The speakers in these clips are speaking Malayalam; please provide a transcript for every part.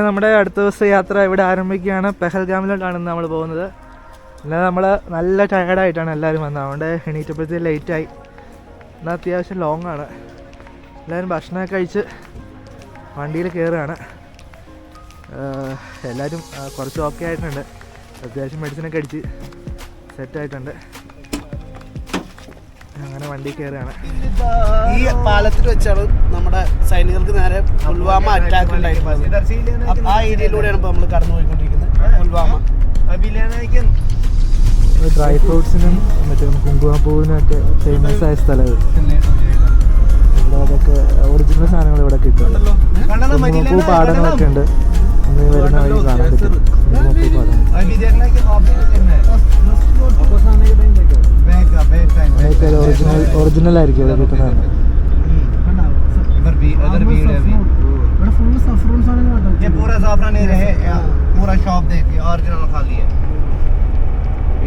നമ്മുടെ അടുത്ത ദിവസം യാത്ര ഇവിടെ ആരംഭിക്കുകയാണ്. പെഹൽഗാമിലോട്ടാണ് നമ്മൾ പോകുന്നത്. അല്ലാതെ നമ്മൾ നല്ല ടയർഡായിട്ടാണ് എല്ലാവരും വന്നത്. അതുകൊണ്ട് എണീറ്റപ്പോഴത്തേക്ക് ലേറ്റായി. എന്നാൽ അത്യാവശ്യം ലോങ് ആണ്. എല്ലാവരും ഭക്ഷണമൊക്കെ കഴിച്ച് വണ്ടിയിൽ കയറുകയാണ്. എല്ലാവരും കുറച്ച് ഓക്കെ ആയിട്ടുണ്ട്. അത്യാവശ്യം മെഡിസിനൊക്കെ അടിച്ച് സെറ്റായിട്ടുണ്ട്. അങ്ങനെ വണ്ടി കയറുകയാണ്. ഈ പാലത്തിൽ വെച്ചാണ് നമ്മുടെ സൈനികർക്ക് നേരെ പുൽവാമ അറ്റാക്ക് ഉണ്ടായിരുന്നത്. ആ ഏരിയയിലൂടെയാണ് ഇപ്പോൾ നമ്മൾ കടന്നു പോയിക്കൊണ്ടിരിക്കുന്നത്. പുൽവാമ ഡ്രൈ ഫ്രൂട്ട്സിനും മറ്റേ കുങ്കുമപ്പൂവിനും ഒക്കെ ഫേമസ് ആയ സ്ഥലം. ഇവിടെ അതൊക്കെ ഒറിജിനൽ സാധനങ്ങൾ ഇവിടെ കിട്ടും. കുങ്കുമപ്പൂ പാടങ്ങളൊക്കെ ഉണ്ട്. വരുന്ന വഴി കാണാൻ പറ്റും കുങ്കുമപ്പൂ പാടങ്ങൾ. ഒറിജിനൽ ആയിരിക്കും ഇവിടെ കിട്ടുന്നത്.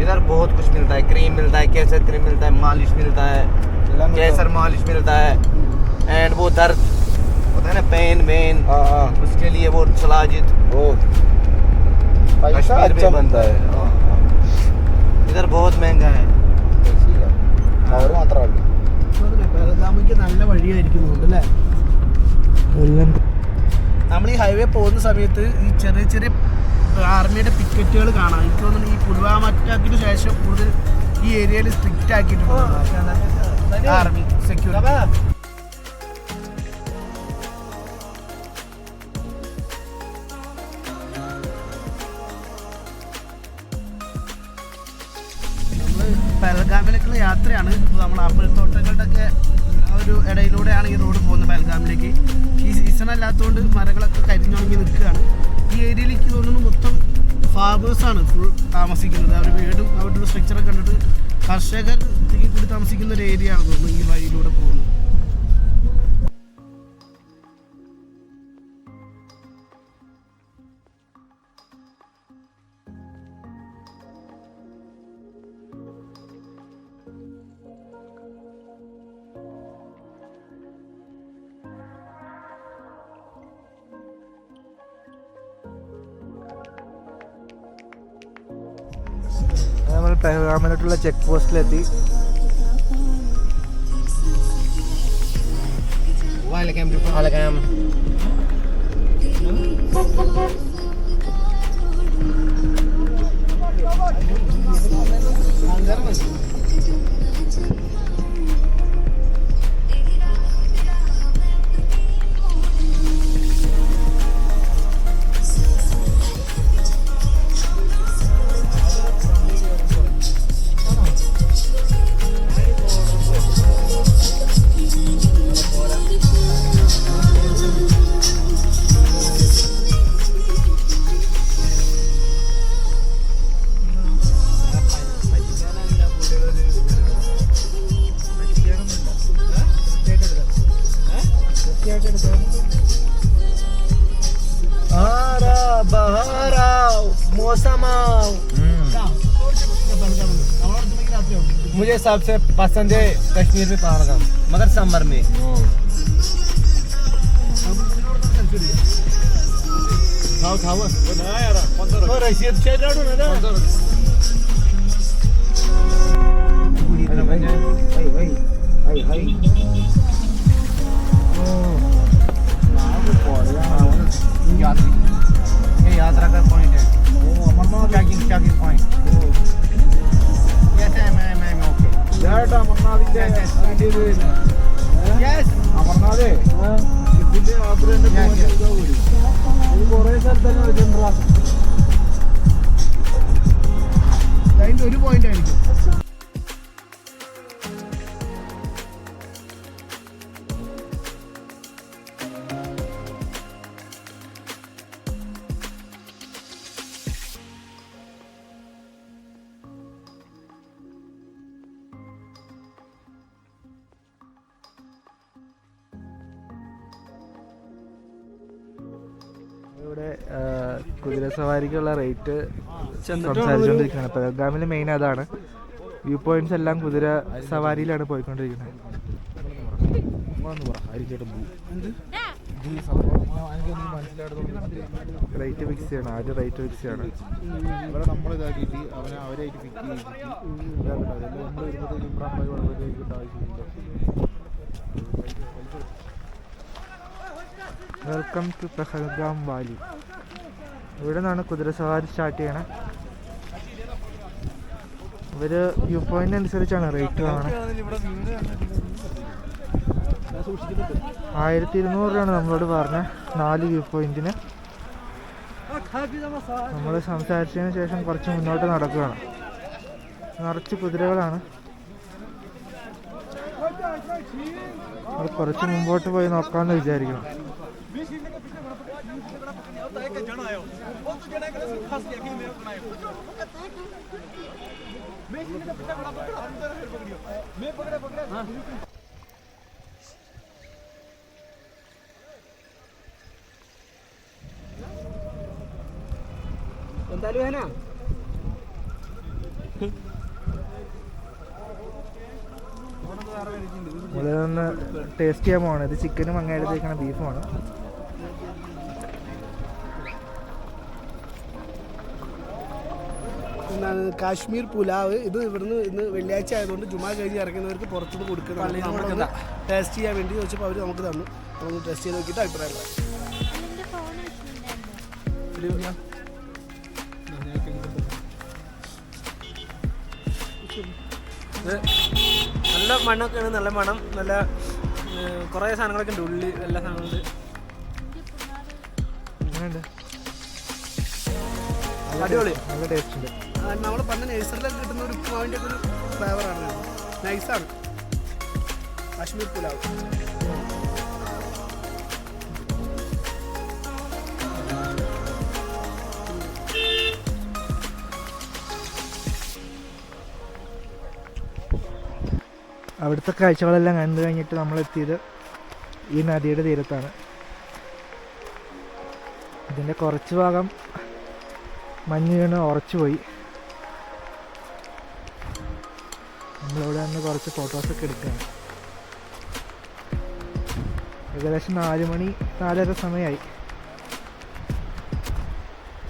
इधर बहुत कुछ मिलता है. क्रीम मिलता है, केसर क्रीम मिलता है, मालिश मिलता है, केसर मालिश मिलता है. एंड वो दर्द होता है ना, पेन वेन, उसके लिए वो सलाजित कश्मीर में बनता है. इधर बहुत महंगा है. നല്ല വഴിയായിരിക്കുന്നുണ്ട് അല്ലേ? നമ്മൾ ഈ ഹൈവേ പോകുന്ന സമയത്ത് ഈ ചെറിയ ചെറിയ ആർമിയുടെ പിക്കറ്റുകൾ കാണാം. എനിക്ക് തോന്നുന്നു ഈ പുൽവാമ അറ്റാക്കിന് ശേഷം കൂടുതൽ ഈ ഏരിയയിൽ സ്ട്രിക്റ്റ് ആക്കിയിട്ടുണ്ട് ആർമി സെക്യൂരിറ്റി. നമ്മൾ പെഹൽഗാമിലേക്കുള്ള യാത്രയാണ്. നമ്മൾ ആപ്പിൾത്തോട്ടങ്ങളുടെ ഒക്കെ ഒരു ഇടയിലൂടെയാണ് ഈ റോഡ് പോകുന്നത് പെഹൽഗാമിലേക്ക്. ഈ സീസൺ അല്ലാത്തതുകൊണ്ട് മരങ്ങളൊക്കെ കരിഞ്ഞുണങ്ങി നിൽക്കുകയാണ്. ഈ ഏരിയയിലേക്ക് തോന്നുന്നു മൊത്തം ഫാമേഴ്സാണ് ഫുൾ താമസിക്കുന്നത്. അവർ വീടും അവരുടെ സ്ട്രക്ചറൊക്കെ കണ്ടിട്ട് കർഷകർ കൂടി താമസിക്കുന്ന ഒരു ഏരിയ ആണ് തോന്നുന്നു ഈ വഴിയിലൂടെ പോകുന്നത്. നമ്മൾ പെഹൽഗാമിലോട്ടുള്ള ചെക്ക് പോസ്റ്റിലെത്തി. मुझे सबसे पसंद है कश्मीर में पहलगाम, मगर समर में. ये यात्रा का पॉइंट है. Checking point. അമർനാഥേ ഇതിന്റെ കുറെ സ്ഥലത്തന്നെ വെച്ചിട്ടുണ്ടോ? അതിന്റെ ഒരു പോയിന്റ് ആയിരിക്കും. ഇവിടെ കുതിര സവാരിക്കുള്ള റേറ്റ് സംസാരിച്ചുകൊണ്ടിരിക്കുകയാണ്. പെഹൽഗാമിൽ മെയിൻ അതാണ്. വ്യൂ പോയിന്റ്സ് എല്ലാം കുതിര സവാരിയിലാണ് പോയിക്കൊണ്ടിരിക്കുന്നത്. റേറ്റ് ഫിക്സ് ചെയ്യണം, ആദ്യം റേറ്റ് ഫിക്സ് ചെയ്യണം. ഇവിടെ നമ്മളിതാക്കിയിട്ട് അവരായിട്ട് ഫിറ്റ് ചെയ്തിട്ട് ഇതാക്കട്ടെ. നമ്മൾ വരുമ്പോഴത്തേക്ക് ഇമ്രാൻ ഭായി വളർത്തേക്ക് ആവശ്യമില്ല. Welcome to Pahalgam valley. ഇവിടെ നിന്നാണ് കുതിരസവാരി സ്റ്റാർട്ട് ചെയ്യണേ. ഇവർ വ്യൂ പോയിന്റ് അനുസരിച്ചാണ് റേറ്റ് വാങ്ങണേ. 1200 രൂപയാണ് നമ്മളോട് പറഞ്ഞത് 4 വ്യൂ പോയിന്റിന്. നമ്മൾ സംസാരിച്ചതിന് ശേഷം കുറച്ച് മുന്നോട്ട് നടക്കുകയാണ്. നിറച്ച് കുതിരകളാണ്. നമ്മൾ കുറച്ച് മുമ്പോട്ട് പോയി നോക്കാമെന്ന് വിചാരിക്കണം. എന്തായാലും വേനാ നമ്മളിതൊന്ന് ടേസ്റ്റ് ചെയ്യാൻ പോകണം. ഇത് ചിക്കനും അങ്ങനെടുത്തേക്കാണ് ബീഫുമാണ്. എന്താണ് കാശ്മീർ പുലാവ്. ഇത് ഇവിടുന്ന് ഇന്ന് വെള്ളിയാഴ്ച ആയതുകൊണ്ട് ജുമാ കഴിഞ്ഞ് ഇറങ്ങുന്നവർക്ക് പുറത്തുനിന്ന് കൊടുക്കുന്നത് ടേസ്റ്റ് ചെയ്യാൻ വേണ്ടി ചോദിച്ചപ്പോൾ അവർ നമുക്ക് തന്നു. നമുക്ക് ടെസ്റ്റ് ചെയ്ത് നോക്കിയിട്ട് അഭിപ്രായം പറയാം. നല്ല മണ്ണൊക്കെയാണ്, നല്ല മണം, നല്ല കുറേ സാധനങ്ങളൊക്കെ ഉണ്ട്. ഉള്ളി എല്ലാ സാധനങ്ങളുണ്ട്. അടിപൊളി, നല്ല ടേസ്റ്റ് ഉണ്ട്. നമ്മൾ പണ്ട് നഴ്സറിലൊക്കെ കിട്ടുന്ന ഒരു ഉപ്പുമാവിൻ്റെ ഒക്കെ ഒരു ഫ്ലേവറാണ്. നൈസാണ് കാശ്മീർ പുലാവ്. അവിടുത്തെ കാഴ്ചകളെല്ലാം കണ്ടു കഴിഞ്ഞിട്ട് നമ്മളെത്തിയത് ഈ നദിയുടെ തീരത്താണ്. ഇതിൻ്റെ കുറച്ച് ഭാഗം മഞ്ഞ് വീണ് ഉറച്ചു പോയി. നമ്മളിവിടെ നിന്ന് കുറച്ച് ഫോട്ടോസൊക്കെ എടുക്കുകയാണ്. ഏകദേശം 4 മണി 4:30 സമയമായി.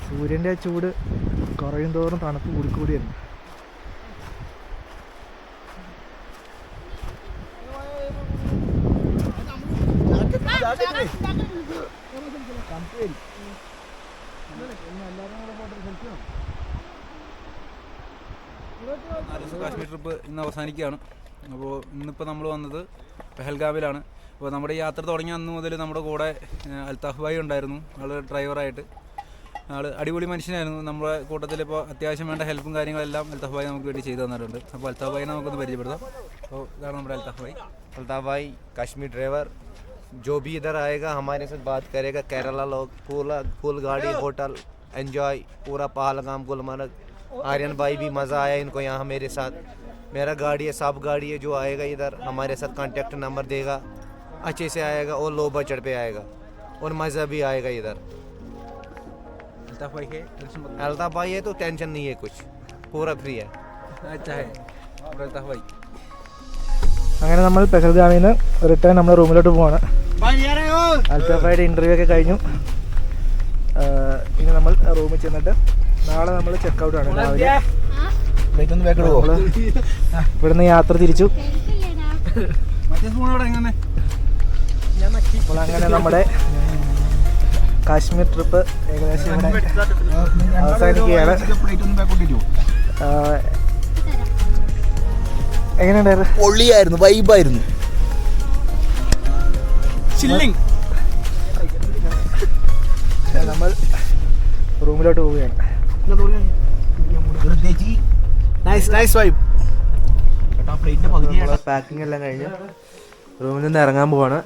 സൂര്യൻ്റെ ചൂട് കുറയും തോറും തണുപ്പ് കൂടിക്കൂടി വരുന്നു. കാശ്മീർ ട്രിപ്പ് ഇന്ന് അവസാനിക്കുകയാണ്. അപ്പോൾ ഇന്നിപ്പോൾ നമ്മൾ വന്നത് പെഹൽഗാമിലാണ്. അപ്പോൾ നമ്മുടെ യാത്ര തുടങ്ങിയ അന്ന് മുതൽ നമ്മുടെ കൂടെ അൽത്താഫ് ഭായി ഉണ്ടായിരുന്നു. ആൾ ഡ്രൈവറായിട്ട്. ആൾ അടിപൊളി മനുഷ്യനായിരുന്നു. നമ്മുടെ കൂട്ടത്തിൽ ഇപ്പോൾ അത്യാവശ്യം വേണ്ട ഹെൽപ്പും കാര്യങ്ങളെല്ലാം അൽത്താഫ് ഭായി നമുക്ക് വേണ്ടി ചെയ്തു തന്നിട്ടുണ്ട്. അപ്പോൾ അൽത്താഫ് ഭായിനെ നമുക്കൊന്ന് പരിചയപ്പെടുത്താം. അപ്പോൾ ഇതാണ് നമ്മുടെ അൽത്താഫ് ഭായി. अल्ताफ भाई कश्मीर ड्राइवर, जो भी इधर आएगा हमारे साथ बात करेगा. केरला लोग पूरा फुल गाड़ी, होटल एंजॉय, पूरा पहलगाम, गुलमर्ग. आर्यन भाई भी मज़ा आया इनको यहाँ मेरे साथ. मेरा गाड़ी है, सब गाड़ी है. जो आएगा इधर हमारे साथ कांटेक्ट नंबर देगा, अच्छे से आएगा और लो बजट पे आएगा और मज़ा भी आएगा इधर. अल्ताफ भाई है अल्ताफ भाई है तो टेंशन नहीं है, कुछ पूरा फ्री है. अच्छा है अल्ताफ भाई. അങ്ങനെ നമ്മൾ പെഹൽഗാമിൽ നിന്ന് റിട്ടേൺ നമ്മുടെ റൂമിലോട്ട് പോവാണ്. അൽത്താഫായിട്ട് ഇൻ്റർവ്യൂ ഒക്കെ കഴിഞ്ഞു. ഇനി നമ്മൾ റൂമിൽ ചെന്നിട്ട് നാളെ നമ്മൾ ചെക്കൗട്ടാണ്. രാവിലെ ഇവിടുന്ന് യാത്ര തിരിച്ചു. അപ്പോൾ അങ്ങനെ നമ്മുടെ കാശ്മീർ ട്രിപ്പ് ഏകദേശം ഇവിടെ അവസാനിക്കുകയാണ്. എങ്ങനെയുണ്ടായിരുന്നു? പൊള്ളിയായിരുന്നു, വൈബായിരുന്നു. ചില്ലിങ്. നമ്മൾ റൂമിലോട്ട് പോവുകയാണ്. Nice vibe. പാക്കിംഗ് എല്ലാം കഴിഞ്ഞ് റൂമിൽ നിന്ന് ഇറങ്ങാൻ പോവാണ്.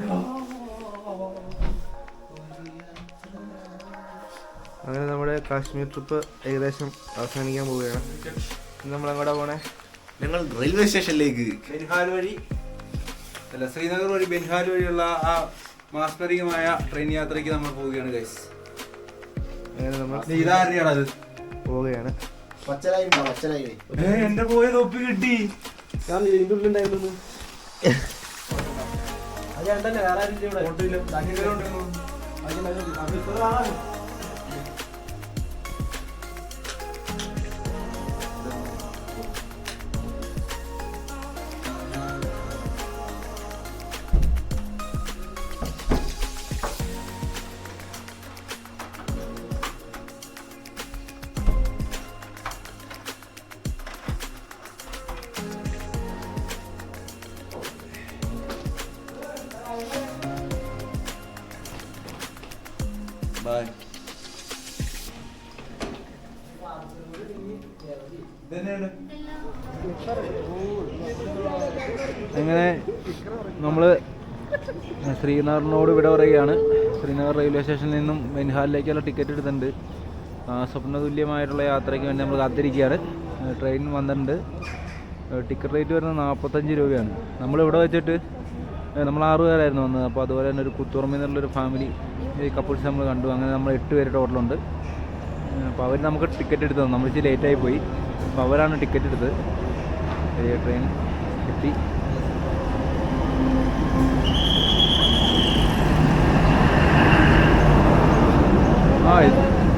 അങ്ങനെ നമ്മുടെ കാശ്മീർ ട്രിപ്പ് ഏകദേശം അവസാനിക്കാൻ പോവുകയാണ്. നമ്മളെങ്ങോട്ടാ പോണേ? ഞങ്ങൾ റെയിൽവേ സ്റ്റേഷനിലേക്ക് ബെൻഹാൽ വഴി അല്ല ശ്രീനഗർ വഴി ബെൻഹാൽ വഴിയുള്ള ആ മാസ്മരികമായ ട്രെയിൻ യാത്രയ്ക്ക് നമ്മൾ പോവുകയാണ് ഗൈസ്. അങ്ങനെ നമ്മൾ ഇതാരെയാണത് പോവുകയാണ്. എന്റെ പോയ തൊപ്പി കിട്ടി. ഞാൻ ഇതിൻ്റെ ഉള്ളിലുണ്ടായിരുന്നു. Bye. അങ്ങനെ നമ്മൾ ശ്രീനഗറിനോട് വിട പറയുകയാണ്. ശ്രീനഗർ റെയിൽവേ സ്റ്റേഷനിൽ നിന്നും ബെൻഹാലിലേക്കുള്ള ടിക്കറ്റ് എടുത്തിട്ടുണ്ട്. സ്വപ്നതുല്യമായിട്ടുള്ള യാത്രയ്ക്ക് വേണ്ടി നമ്മൾ കാത്തിരിക്കുകയാണ്. ട്രെയിൻ വന്നിട്ടുണ്ട്. ടിക്കറ്റ് റേറ്റ് വരുന്നത് 45 രൂപയാണ്. നമ്മളിവിടെ വെച്ചിട്ട് നമ്മൾ 6 പേരായിരുന്നു വന്നത്. അപ്പോൾ അതുപോലെ തന്നെ ഒരു കുത്തുറമ്പിൽ നിന്നുള്ളൊരു ഫാമിലി കപ്പിൾസ് നമ്മൾ കണ്ടു. അങ്ങനെ നമ്മൾ 8 പേര് ടോട്ടലുണ്ട്. അപ്പോൾ അവർ നമുക്ക് ടിക്കറ്റ് എടുത്തു തന്നു. നമ്മൾ ഇച്ചിരി ലേറ്റായി പോയി. അപ്പോൾ അവരാണ് ടിക്കറ്റ് എടുത്തത്. ട്രെയിൻ എത്തി.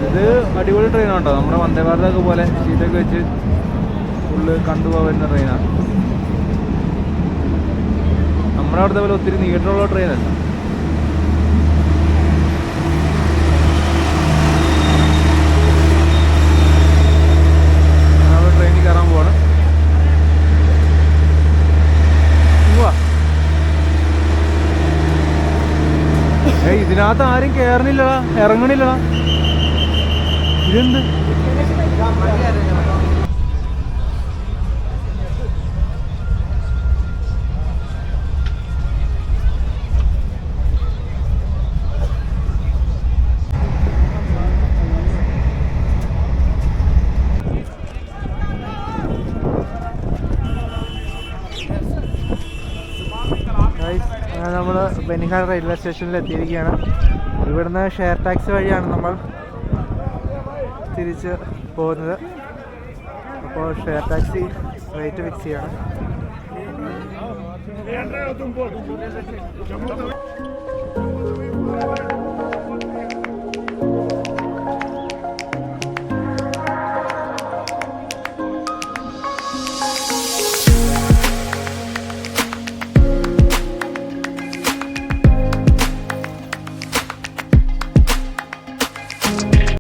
ഇത് അടിപൊളി ട്രെയിനാണ് കേട്ടോ. നമ്മുടെ വന്ദേ ഭാരതൊക്കെ പോലെ സീറ്റൊക്കെ വെച്ച് ഫുള്ള് കണ്ടുപോകുന്ന ട്രെയിനാണ്. നമ്മുടെ അവിടുത്തെ പോലെ ഒത്തിരി നീട്ടമുള്ള ട്രെയിനല്ല. നമ്മൾ ട്രെയിനിൽ കയറാൻ പോവാണ്. ഇതിനകത്ത് ആരും കയറണില്ലടാ, ഇറങ്ങണില്ലടാ. ഇതെന്ത് നമ്മൾ ബെനിഹാൽ റെയിൽവേ സ്റ്റേഷനിൽ എത്തിയിരിക്കുകയാണ്. ഇവിടുന്ന് ഷെയർ ടാക്സി വഴിയാണ് നമ്മൾ തിരിച്ച് പോകുന്നത്. അപ്പോൾ ഷെയർ ടാക്സി റേറ്റ് ഫിക്സ് ചെയ്യണം.